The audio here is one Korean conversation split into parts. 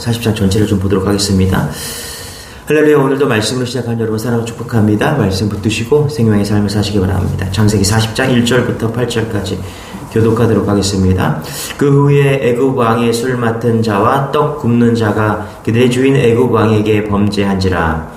40장 전체를 좀 보도록 하겠습니다. 할렐루야. 오늘도 말씀으로 시작한 여러분 사랑을 축복합니다. 말씀 붙드시고 생명의 삶을 사시기 바랍니다. 창세기 40장 1절부터 8절까지 교독하도록 하겠습니다. 그 후에 애굽 왕의 술 맡은 자와 떡 굽는 자가 그들의 주인 애굽 왕에게 범죄한지라.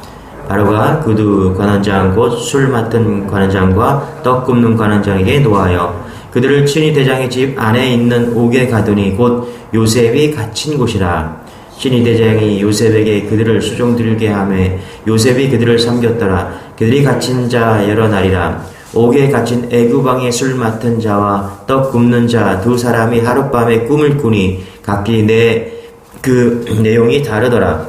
바로가 구두 관원장 곧 술 맡은 관원장과 떡 굽는 관원장에게 노하여 그들을 친히 대장의 집 안에 있는 옥에 가두니 곧 요셉이 갇힌 곳이라. 친히 대장이 요셉에게 그들을 수종들게 하매 요셉이 그들을 섬겼더라. 그들이 갇힌 자 여러 날이라. 옥에 갇힌 애굽 왕의 술 맡은 자와 떡 굽는 자 두 사람이 하룻밤에 꿈을 꾸니 각기 그 내용이 다르더라.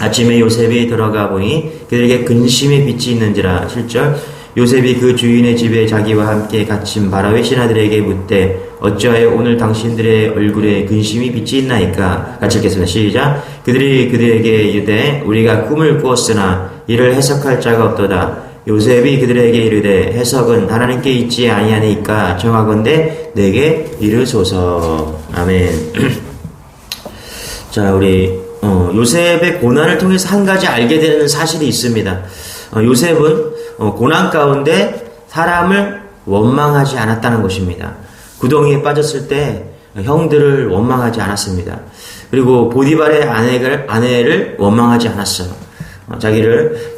아침에 요셉이 들어가 보니 그들에게 근심의 빛이 있는지라. 7절 요셉이 그 주인의 집에 자기와 함께 갇힌 바라의 신하들에게 묻되 어찌하여 오늘 당신들의 얼굴에 근심이 빛이 있나이까. 같이 읽겠습니다. 시작. 그들이 그들에게 이르되 우리가 꿈을 꾸었으나 이를 해석할 자가 없도다. 요셉이 그들에게 이르되 해석은 하나님께 있지 아니하니까 정하건대 내게 이르소서. 아멘. 자, 우리 요셉의 고난을 통해서 한 가지 알게 되는 사실이 있습니다. 요셉은 고난 가운데 사람을 원망하지 않았다는 것입니다. 구덩이에 빠졌을 때 형들을 원망하지 않았습니다. 그리고 보디발의 아내를 원망하지 않았어요. 자기를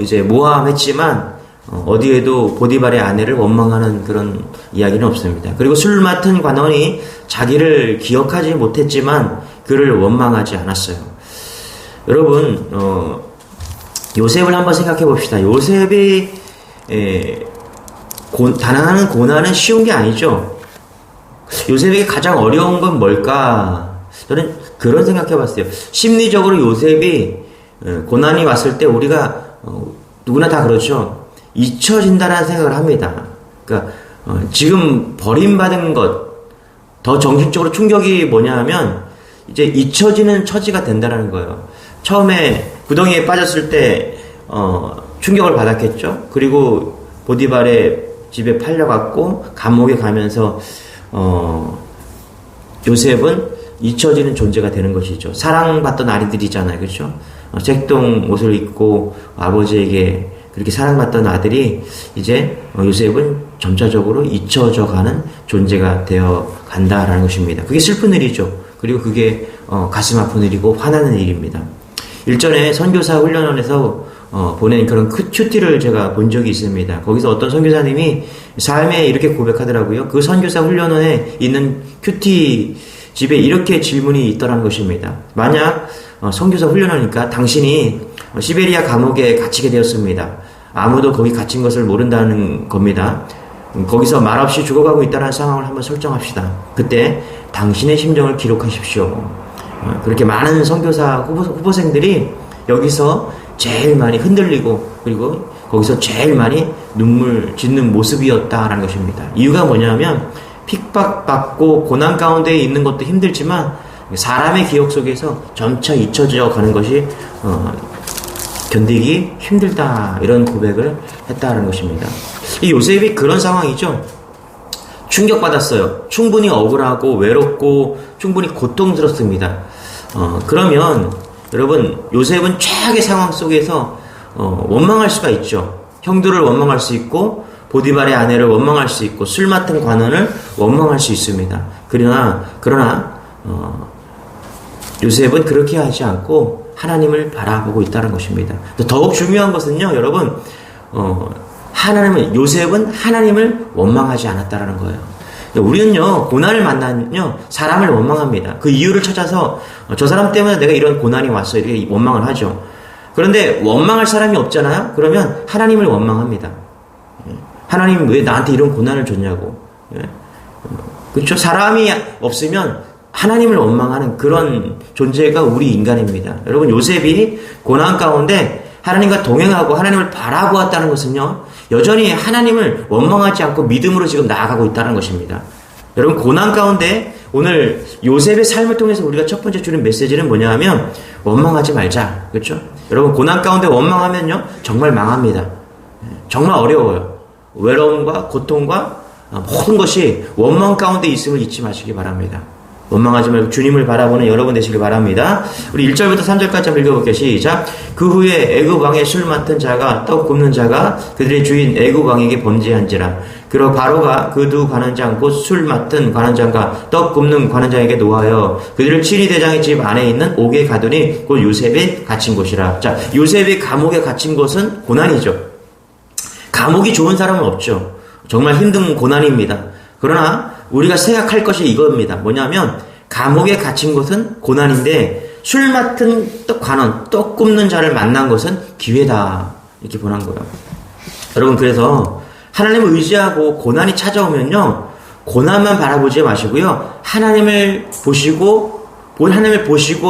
이제 모함했지만 어디에도 보디발의 아내를 원망하는 그런 이야기는 없습니다. 그리고 술 맡은 관원이 자기를 기억하지 못했지만 그를 원망하지 않았어요. 여러분 요셉을 한번 생각해 봅시다. 요셉이 당하는 고난은 쉬운 게 아니죠. 요셉에게 가장 어려운 건 뭘까? 저는 그런 생각해 봤어요. 심리적으로 요셉이 고난이 왔을 때 우리가 누구나 다 그렇죠. 잊혀진다는 생각을 합니다. 그러니까 지금 버림받은 것, 더 정신적으로 충격이 뭐냐 하면 이제 잊혀지는 처지가 된다는 거예요. 처음에 구덩이에 빠졌을 때 충격을 받았겠죠. 그리고 보디발의 집에 팔려갔고 감옥에 가면서 요셉은 잊혀지는 존재가 되는 것이죠. 사랑받던 아이들이잖아요. 그렇죠? 색동 옷을 입고 아버지에게 그렇게 사랑받던 아들이 이제 요셉은 점차적으로 잊혀져 가는 존재가 되어 간다라는 것입니다. 그게 슬픈 일이죠. 그리고 그게 가슴 아픈 일이고 화나는 일입니다. 일전에 선교사 훈련원에서 보낸 그런 큐티를 제가 본 적이 있습니다. 거기서 어떤 선교사님이 삶에 이렇게 고백하더라고요. 그 선교사 훈련원에 있는 큐티 집에 이렇게 질문이 있더라는 것입니다. 만약 선교사 훈련하니까 당신이 시베리아 감옥에 갇히게 되었습니다. 아무도 거기 갇힌 것을 모른다는 겁니다. 거기서 말없이 죽어가고 있다는 상황을 한번 설정합시다. 그때 당신의 심정을 기록하십시오. 그렇게 많은 선교사 후보생들이 여기서 제일 많이 흔들리고 그리고 거기서 제일 많이 눈물 짓는 모습이었다라는 것입니다. 이유가 뭐냐면 핍박받고 고난 가운데 있는 것도 힘들지만 사람의 기억 속에서 점차 잊혀져 가는 것이 견디기 힘들다, 이런 고백을 했다는 것입니다. 이 요셉이 그런 상황이죠. 충격받았어요. 충분히 억울하고 외롭고 충분히 고통스럽습니다. 그러면 여러분, 요셉은 최악의 상황 속에서 원망할 수가 있죠. 형들을 원망할 수 있고 보디발의 아내를 원망할 수 있고 술 맡은 관원을 원망할 수 있습니다. 그러나 요셉은 그렇게 하지 않고 하나님을 바라보고 있다는 것입니다. 더욱 중요한 것은요, 여러분, 요셉은 하나님을 원망하지 않았다라는 거예요. 우리는요, 고난을 만나면요, 사람을 원망합니다. 그 이유를 찾아서 저 사람 때문에 내가 이런 고난이 왔어, 이렇게 원망을 하죠. 그런데 원망할 사람이 없잖아요? 그러면 하나님을 원망합니다. 하나님 왜 나한테 이런 고난을 줬냐고. 그렇죠? 사람이 없으면 하나님을 원망하는 그런 존재가 우리 인간입니다. 여러분, 요셉이 고난 가운데 하나님과 동행하고 하나님을 바라보았다는 것은요, 여전히 하나님을 원망하지 않고 믿음으로 지금 나아가고 있다는 것입니다. 여러분, 고난 가운데 오늘 요셉의 삶을 통해서 우리가 첫 번째 주는 메시지는 뭐냐 하면 원망하지 말자. 그렇죠? 여러분, 고난 가운데 원망하면요, 정말 망합니다. 정말 어려워요. 외로움과 고통과 모든 것이 원망 가운데 있음을 잊지 마시기 바랍니다. 원망하지 말고 주님을 바라보는 여러분 되시길 바랍니다. 우리 1절부터 3절까지 한번 읽어볼게요. 시작. 그 후에 애굽 왕의 술 맡은 자가 떡 굽는 자가 그들의 주인 애굽 왕에게 범죄한지라. 그러 바로가 그 두 관원장 곧 술 맡은 관원장과 떡 굽는 관원장에게 노하여 그들을 치리 대장의 집 안에 있는 옥에 가두니 곧 요셉이 갇힌 곳이라. 자, 요셉이 감옥에 갇힌 곳은 고난이죠. 감옥이 좋은 사람은 없죠. 정말 힘든 고난입니다. 그러나 우리가 생각할 것이 이겁니다. 뭐냐면 감옥에 갇힌 것은 고난인데 술 맡은 관원, 떡 굽는 자를 만난 것은 기회다. 이렇게 보는 거예요. 여러분, 그래서 하나님을 의지하고 고난이 찾아오면요, 고난만 바라보지 마시고요, 하나님을 보시고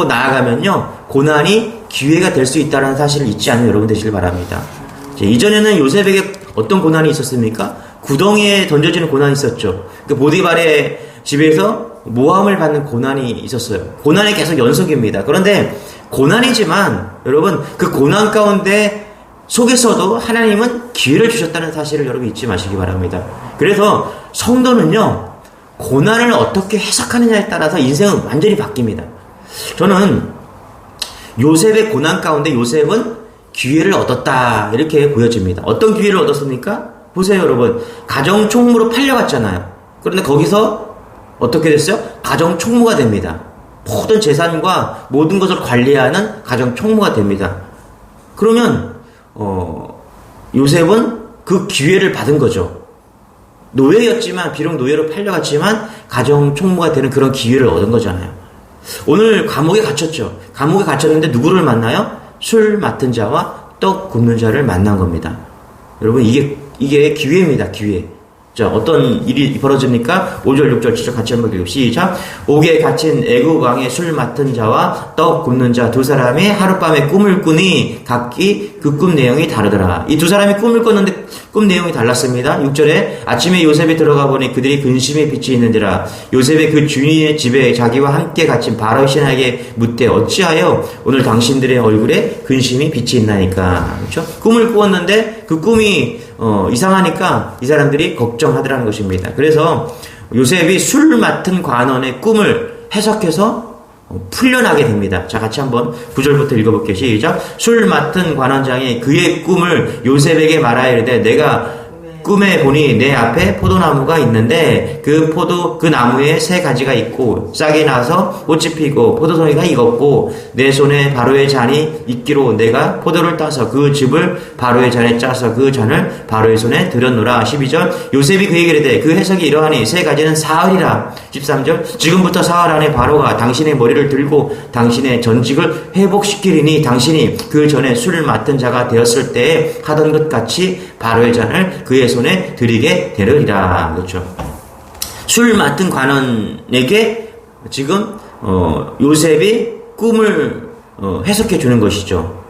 나아가면요, 고난이 기회가 될 수 있다는 사실을 잊지 않는 여러분 되시길 바랍니다. 이전에는 요셉에게 어떤 고난이 있었습니까? 구덩이에 던져지는 고난이 있었죠. 그 보디발의 집에서 모함을 받는 고난이 있었어요. 고난이 계속 연속입니다. 그런데 고난이지만 여러분, 그 고난 가운데 속에서도 하나님은 기회를 주셨다는 사실을 여러분 잊지 마시기 바랍니다. 그래서 성도는요, 고난을 어떻게 해석하느냐에 따라서 인생은 완전히 바뀝니다. 저는 요셉의 고난 가운데 요셉은 기회를 얻었다, 이렇게 보여집니다. 어떤 기회를 얻었습니까? 보세요, 여러분. 가정 총무로 팔려갔잖아요. 그런데 거기서 어떻게 됐어요? 가정 총무가 됩니다. 모든 재산과 모든 것을 관리하는 가정 총무가 됩니다. 그러면 요셉은 그 기회를 받은 거죠. 노예였지만, 비록 노예로 팔려갔지만 가정 총무가 되는 그런 기회를 얻은 거잖아요. 오늘 감옥에 갇혔죠. 감옥에 갇혔는데 누구를 만나요? 술 맡은 자와 떡 굽는 자를 만난 겁니다. 여러분, 이게 기회입니다. 기회. 자, 어떤 일이 벌어집니까? 5절, 6절, 7절 같이 한번 읽읍시다. 시작. 옥에 갇힌 애굽 왕의 술 맡은 자와 떡 굽는 자 두 사람이 하룻밤에 꿈을 꾸니 각기 그 꿈 내용이 다르더라. 이 두 사람이 꿈을 꿨는데 꿈 내용이 달랐습니다. 6절에 아침에 요셉이 들어가 보니 그들이 근심의 빛이 있는지라. 요셉의 그 주인의 집에 자기와 함께 갇힌 바로의 신하에게 묻되 어찌하여 오늘 당신들의 얼굴에 근심이 빛이 있나니까. 그렇죠? 꿈을 꾸었는데 그 꿈이 이상하니까 이 사람들이 걱정하더라는 것입니다. 그래서 요셉이 술 맡은 관원의 꿈을 해석해서 풀려나게 됩니다. 자, 같이 한번 9절부터 읽어볼게요. 시작. 술 맡은 관원장이 그의 꿈을 요셉에게 말하여 이르되 내가 꿈에 보니 내 앞에 포도나무가 있는데 그 나무에 세 가지가 있고 싹이 나서 꽃이 피고 포도송이가 익었고 내 손에 바로의 잔이 있기로 내가 포도를 따서 그 즙을 바로의 잔에 짜서 그 잔을 바로의 손에 들였노라. 12절 요셉이 그에게 이르되 그 해석이 이러하니 세 가지는 사흘이라. 13절 지금부터 사흘 안에 바로가 당신의 머리를 들고 당신의 전직을 회복시키리니 당신이 그 전에 술을 맡은 자가 되었을 때에 하던 것 같이 바로의 잔을 그의 손에 드리게 되리라. 그렇죠. 술 맡은 관원에게 지금 요셉이 꿈을 해석해 주는 것이죠.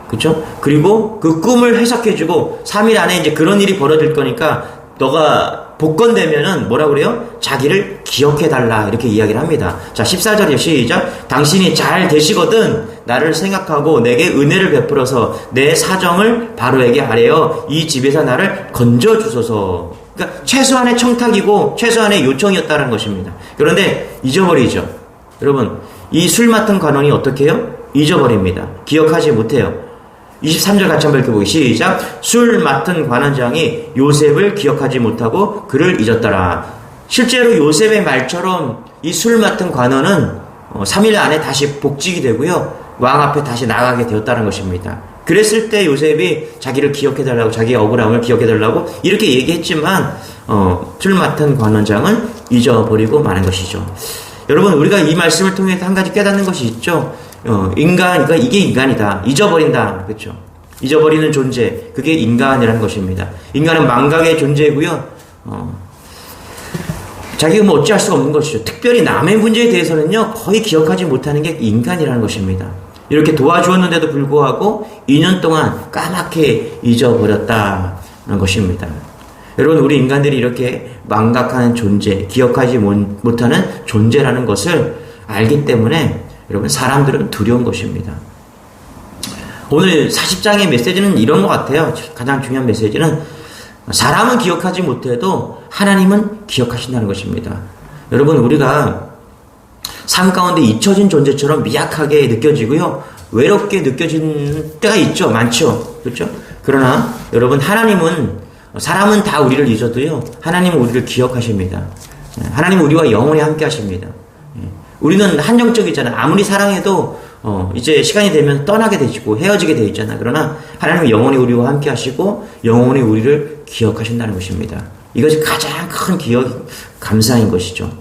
그렇죠? 그리고 그 꿈을 해석해 주고 3일 안에 이제 그런 일이 벌어질 거니까 너가 복권되면은 뭐라 그래요? 자기를 기억해 달라, 이렇게 이야기를 합니다. 자, 14절이요. 시작. 당신이 잘 되시거든 나를 생각하고 내게 은혜를 베풀어서 내 사정을 바로에게 아뢰어 이 집에서 나를 건져 주소서. 그러니까 최소한의 청탁이고 최소한의 요청이었다는 것입니다. 그런데 잊어버리죠. 여러분, 이 술 맡은 관원이 어떻게 해요? 잊어버립니다. 기억하지 못해요. 23절 같이 한번 읽어보기. 시작. 술 맡은 관원장이 요셉을 기억하지 못하고 그를 잊었더라. 실제로 요셉의 말처럼 이 술 맡은 관원은 3일 안에 다시 복직이 되고요, 왕 앞에 다시 나가게 되었다는 것입니다. 그랬을 때 요셉이 자기를 기억해달라고, 자기의 억울함을 기억해달라고 이렇게 얘기했지만 술 맡은 관원장은 잊어버리고 마는 것이죠. 여러분, 우리가 이 말씀을 통해서 한 가지 깨닫는 것이 있죠. 그러니까 이게 인간이다. 잊어버린다. 그렇죠? 잊어버리는 존재, 그게 인간이라는 것입니다. 인간은 망각의 존재고요. 자기가 뭐 어찌할 수가 없는 것이죠. 특별히 남의 문제에 대해서는요, 거의 기억하지 못하는 게 인간이라는 것입니다. 이렇게 도와주었는데도 불구하고 2년 동안 까맣게 잊어버렸다는 것입니다. 여러분, 우리 인간들이 이렇게 망각하는 존재, 기억하지 못하는 존재라는 것을 알기 때문에 여러분, 사람들은 두려운 것입니다. 오늘 40장의 메시지는 이런 것 같아요. 가장 중요한 메시지는 사람은 기억하지 못해도 하나님은 기억하신다는 것입니다. 여러분, 우리가 삶 가운데 잊혀진 존재처럼 미약하게 느껴지고요. 외롭게 느껴진 때가 있죠. 많죠. 그렇죠? 그러나 여러분, 사람은 다 우리를 잊어도요, 하나님은 우리를 기억하십니다. 하나님은 우리와 영원히 함께 하십니다. 우리는 한정적이잖아요. 아무리 사랑해도 이제 시간이 되면 떠나게 되시고 헤어지게 돼 있잖아요. 그러나 하나님은 영원히 우리와 함께 하시고 영원히 우리를 기억하신다는 것입니다. 이것이 가장 큰 감사인 것이죠.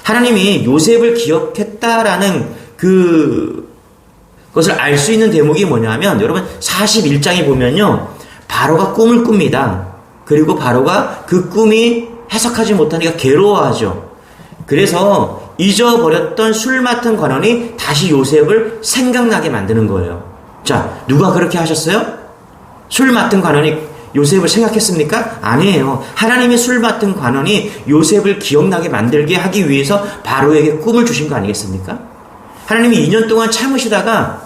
하나님이 요셉을 기억했다라는 그것을 알 수 있는 대목이 뭐냐면, 여러분 41장에 보면요, 바로가 꿈을 꿉니다. 그리고 바로가 그 꿈이 해석하지 못하니까 괴로워하죠. 그래서 잊어버렸던 술 맡은 관원이 다시 요셉을 생각나게 만드는 거예요. 자, 누가 그렇게 하셨어요? 술 맡은 관원이 요셉을 생각했습니까? 아니에요. 하나님이 술 맡은 관원이 요셉을 기억나게 만들게 하기 위해서 바로에게 꿈을 주신 거 아니겠습니까? 하나님이 2년 동안 참으시다가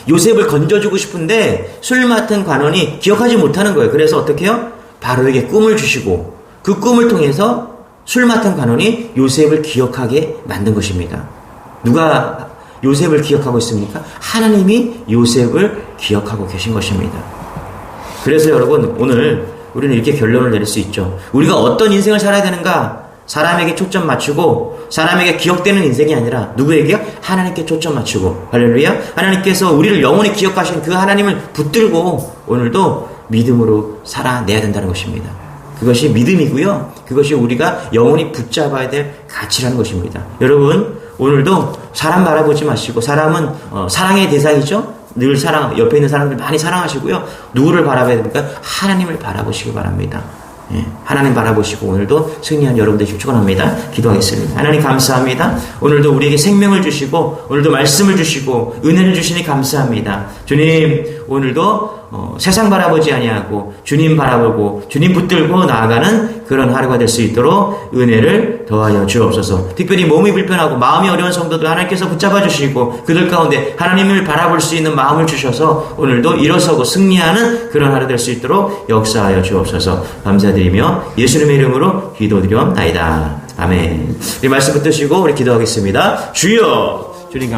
요셉을 건져주고 싶은데 술 맡은 관원이 기억하지 못하는 거예요. 그래서 어떻게 해요? 바로에게 꿈을 주시고 그 꿈을 통해서 술 맡은 관원이 요셉을 기억하게 만든 것입니다. 누가 요셉을 기억하고 있습니까? 하나님이 요셉을 기억하고 계신 것입니다. 그래서 여러분, 오늘 우리는 이렇게 결론을 내릴 수 있죠. 우리가 어떤 인생을 살아야 되는가? 사람에게 초점 맞추고 사람에게 기억되는 인생이 아니라 누구에게요? 하나님께 초점 맞추고, 할렐루야, 하나님께서 우리를 영원히 기억하신 그 하나님을 붙들고 오늘도 믿음으로 살아내야 된다는 것입니다. 그것이 믿음이고요, 그것이 우리가 영원히 붙잡아야 될 가치라는 것입니다. 여러분, 오늘도 사람 바라보지 마시고, 사람은 사랑의 대상이죠. 늘 옆에 있는 사람들 많이 사랑하시고요. 누구를 바라봐야 됩니까? 하나님을 바라보시기 바랍니다. 하나님 바라보시고 오늘도 승리한 여러분 되시길 축원합니다. 기도하겠습니다. 하나님 감사합니다. 오늘도 우리에게 생명을 주시고 오늘도 말씀을 주시고 은혜를 주시니 감사합니다. 주님, 오늘도 세상 바라보지 아니하고 주님 바라보고 주님 붙들고 나아가는 그런 하루가 될 수 있도록 은혜를 더하여 주옵소서. 특별히 몸이 불편하고 마음이 어려운 성도들 하나님께서 붙잡아 주시고 그들 가운데 하나님을 바라볼 수 있는 마음을 주셔서 오늘도 일어서고 승리하는 그런 하루 될 수 있도록 역사하여 주옵소서. 감사드리며 예수님의 이름으로 기도드렸나이다. 아멘. 우리 말씀 붙드시고 우리 기도하겠습니다. 주여, 주님